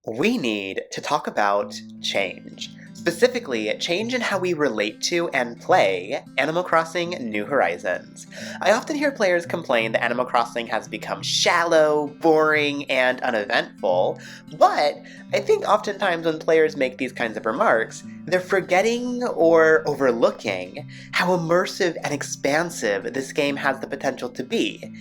we need to talk about change. Specifically, change in how we relate to and play Animal Crossing New Horizons. I often hear players complain that Animal Crossing has become shallow, boring, and uneventful, but I think oftentimes when players make these kinds of remarks, they're forgetting or overlooking how immersive and expansive this game has the potential to be,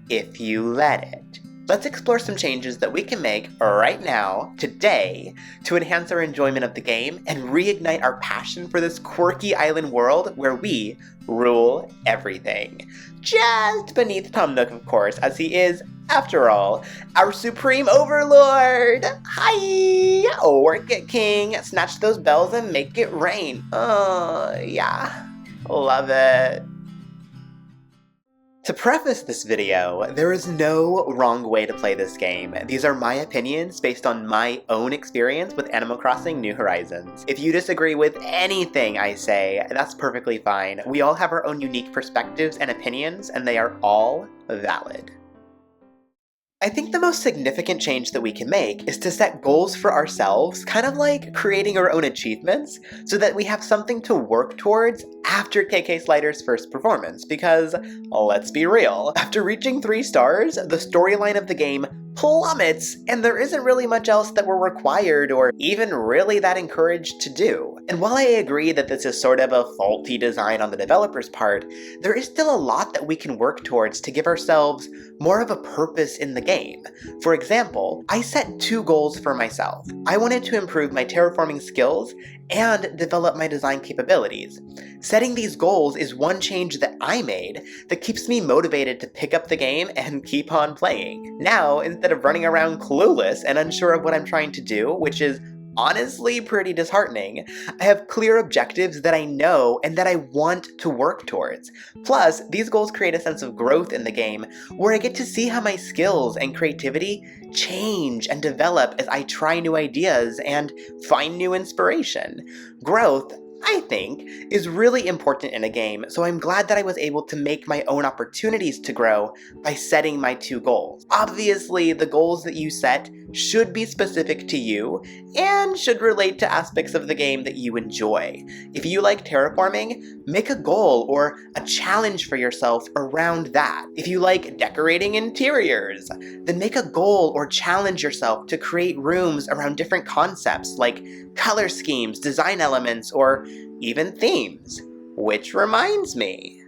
if you let it. Let's explore some changes that we can make right now, today, to enhance our enjoyment of the game and reignite our passion for this quirky island world where we rule everything. Just beneath Tom Nook, of course, as he is, after all, our supreme overlord! Hi! Work it, king! Snatch those bells and make it rain. Yeah. Love it. To preface this video, there is no wrong way to play this game. These are my opinions based on my own experience with Animal Crossing New Horizons. If you disagree with anything I say, that's perfectly fine. We all have our own unique perspectives and opinions, and they are all valid. I think the most significant change that we can make is to set goals for ourselves, kind of like creating our own achievements, so that we have something to work towards after KK Slider's first performance, because, let's be real, after reaching 3 stars, the storyline of the game plummets, and there isn't really much else that we're required or even really that encouraged to do. And while I agree that this is sort of a faulty design on the developer's part, there is still a lot that we can work towards to give ourselves more of a purpose in the game. For example, I set 2 goals for myself. I wanted to improve my terraforming skills and develop my design capabilities. Setting these goals is one change that I made that keeps me motivated to pick up the game and keep on playing. Now, instead of running around clueless and unsure of what I'm trying to do, which is honestly pretty disheartening, I have clear objectives that I know and that I want to work towards. Plus, these goals create a sense of growth in the game where I get to see how my skills and creativity change and develop as I try new ideas and find new inspiration. Growth, I think, is really important in a game, so I'm glad that I was able to make my own opportunities to grow by setting my 2 goals. Obviously, the goals that you set should be specific to you and should relate to aspects of the game that you enjoy. If you like terraforming, make a goal or a challenge for yourself around that. If you like decorating interiors, then make a goal or challenge yourself to create rooms around different concepts like color schemes, design elements, or even themes. Which reminds me,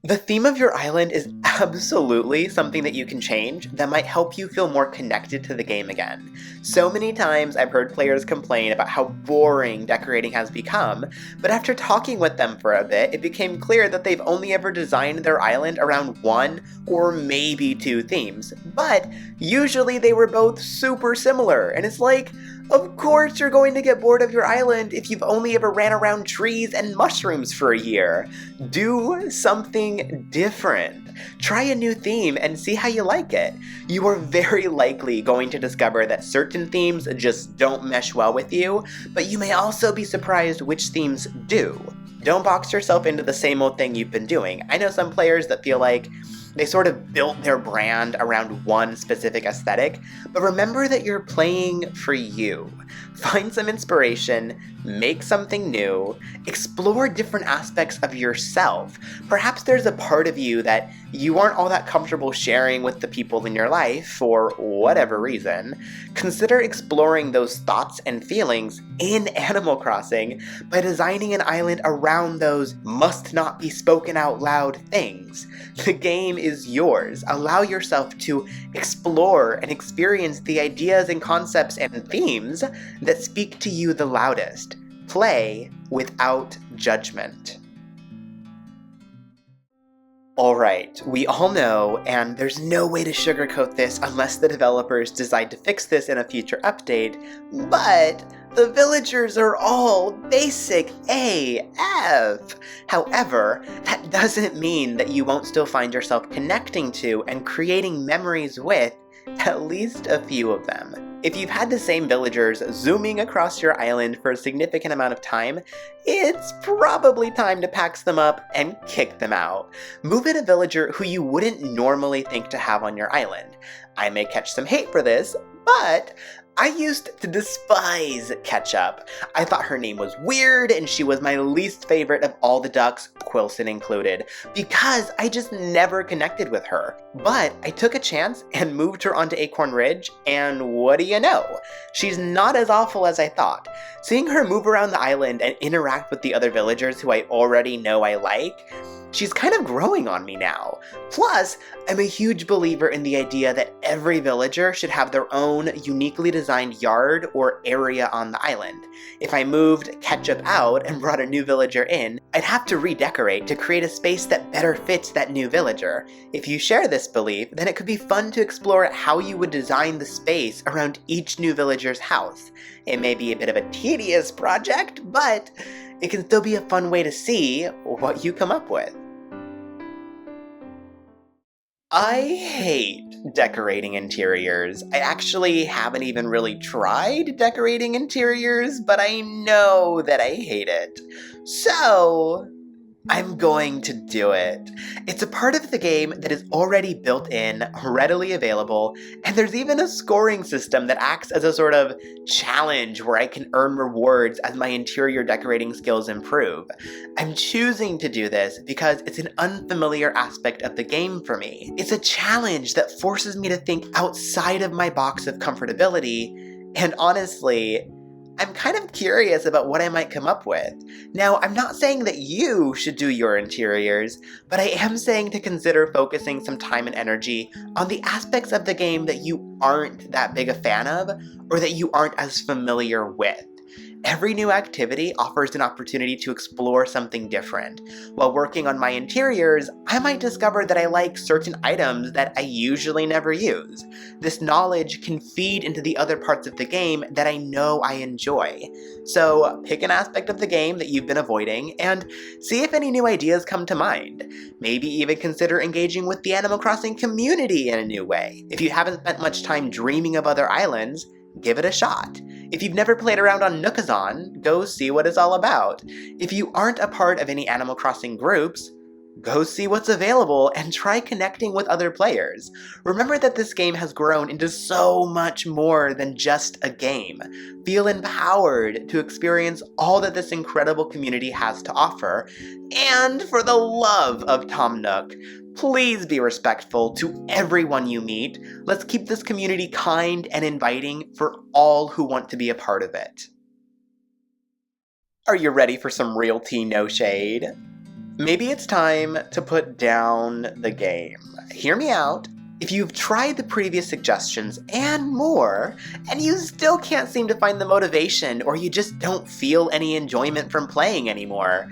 the theme of your island is absolutely something that you can change that might help you feel more connected to the game again. So many times I've heard players complain about how boring decorating has become, but after talking with them for a bit, it became clear that they've only ever designed their island around 1 or maybe 2 themes. But usually they were both super similar, and it's like, of course you're going to get bored of your island if you've only ever ran around trees and mushrooms for a year. Do something different. Try a new theme and see how you like it. You are very likely going to discover that certain themes just don't mesh well with you, but you may also be surprised which themes do. Don't box yourself into the same old thing you've been doing. I know some players that feel like they sort of built their brand around one specific aesthetic, but remember that you're playing for you. Find some inspiration, make something new, explore different aspects of yourself. Perhaps there's a part of you that you aren't all that comfortable sharing with the people in your life for whatever reason. Consider exploring those thoughts and feelings in Animal Crossing by designing an island around those must not be spoken out loud things. The game is yours. Allow yourself to explore and experience the ideas and concepts and themes that speak to you the loudest. Play without judgment. Alright, we all know, and there's no way to sugarcoat this unless the developers decide to fix this in a future update, but the villagers are all basic AF. However, that doesn't mean that you won't still find yourself connecting to and creating memories with at least a few of them. If you've had the same villagers zooming across your island for a significant amount of time, it's probably time to pack them up and kick them out. Move in a villager who you wouldn't normally think to have on your island. I may catch some hate for this, But I used to despise Ketchup. I thought her name was weird, and she was my least favorite of all the ducks, Quilson included, because I just never connected with her. But I took a chance and moved her onto Acorn Ridge, and what do you know? She's not as awful as I thought. Seeing her move around the island and interact with the other villagers who I already know I like, she's kind of growing on me now. Plus, I'm a huge believer in the idea that every villager should have their own uniquely designed yard or area on the island. If I moved Ketchup out and brought a new villager in, I'd have to redecorate to create a space that better fits that new villager. If you share this belief, then it could be fun to explore how you would design the space around each new villager's house. It may be a bit of a tedious project, but it can still be a fun way to see what you come up with. I hate decorating interiors. I actually haven't even really tried decorating interiors, but I know that I hate it. So I'm going to do it. It's a part of the game that is already built in, readily available, and there's even a scoring system that acts as a sort of challenge where I can earn rewards as my interior decorating skills improve. I'm choosing to do this because it's an unfamiliar aspect of the game for me. It's a challenge that forces me to think outside of my box of comfortability, and honestly, I'm kind of curious about what I might come up with. Now, I'm not saying that you should do your interiors, but I am saying to consider focusing some time and energy on the aspects of the game that you aren't that big a fan of, or that you aren't as familiar with. Every new activity offers an opportunity to explore something different. While working on my interiors, I might discover that I like certain items that I usually never use. This knowledge can feed into the other parts of the game that I know I enjoy. So pick an aspect of the game that you've been avoiding and see if any new ideas come to mind. Maybe even consider engaging with the Animal Crossing community in a new way. If you haven't spent much time dreaming of other islands, give it a shot. If you've never played around on Nookazon, go see what it's all about. If you aren't a part of any Animal Crossing groups, go see what's available and try connecting with other players. Remember that this game has grown into so much more than just a game. Feel empowered to experience all that this incredible community has to offer. And for the love of Tom Nook, please be respectful to everyone you meet. Let's keep this community kind and inviting for all who want to be a part of it. Are you ready for some real tea, no shade? Maybe it's time to put down the game. Hear me out. If you've tried the previous suggestions and more, and you still can't seem to find the motivation, or you just don't feel any enjoyment from playing anymore,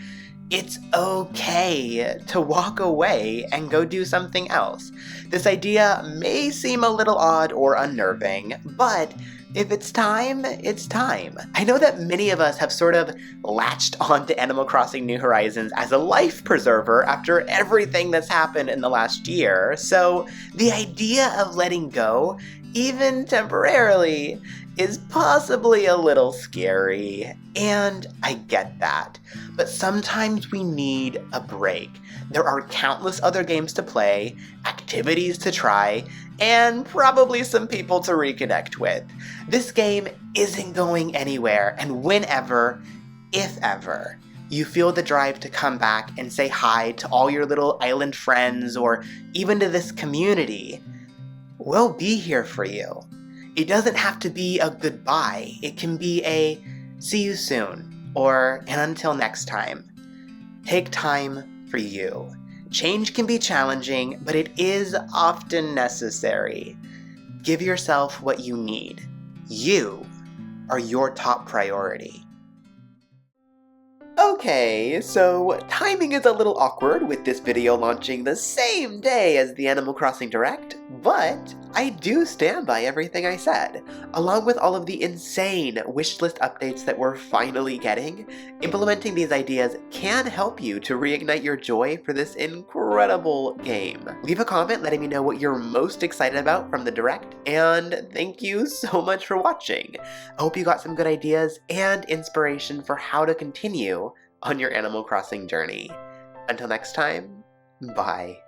it's okay to walk away and go do something else. This idea may seem a little odd or unnerving, but if it's time, it's time. I know that many of us have sort of latched onto Animal Crossing New Horizons as a life preserver after everything that's happened in the last year, so the idea of letting go, even temporarily, is possibly a little scary, and I get that. But sometimes we need a break. There are countless other games to play, activities to try, and probably some people to reconnect with. This game isn't going anywhere, and whenever, if ever, you feel the drive to come back and say hi to all your little island friends or even to this community, we'll be here for you. It doesn't have to be a goodbye. It can be a see you soon or an until next time. Take time for you. Change can be challenging, but it is often necessary. Give yourself what you need. You are your top priority. Okay, so timing is a little awkward with this video launching the same day as the Animal Crossing Direct, but I do stand by everything I said. Along with all of the insane wishlist updates that we're finally getting, implementing these ideas can help you to reignite your joy for this incredible game. Leave a comment letting me know what you're most excited about from the Direct, and thank you so much for watching. I hope you got some good ideas and inspiration for how to continue on your Animal Crossing journey. Until next time, bye.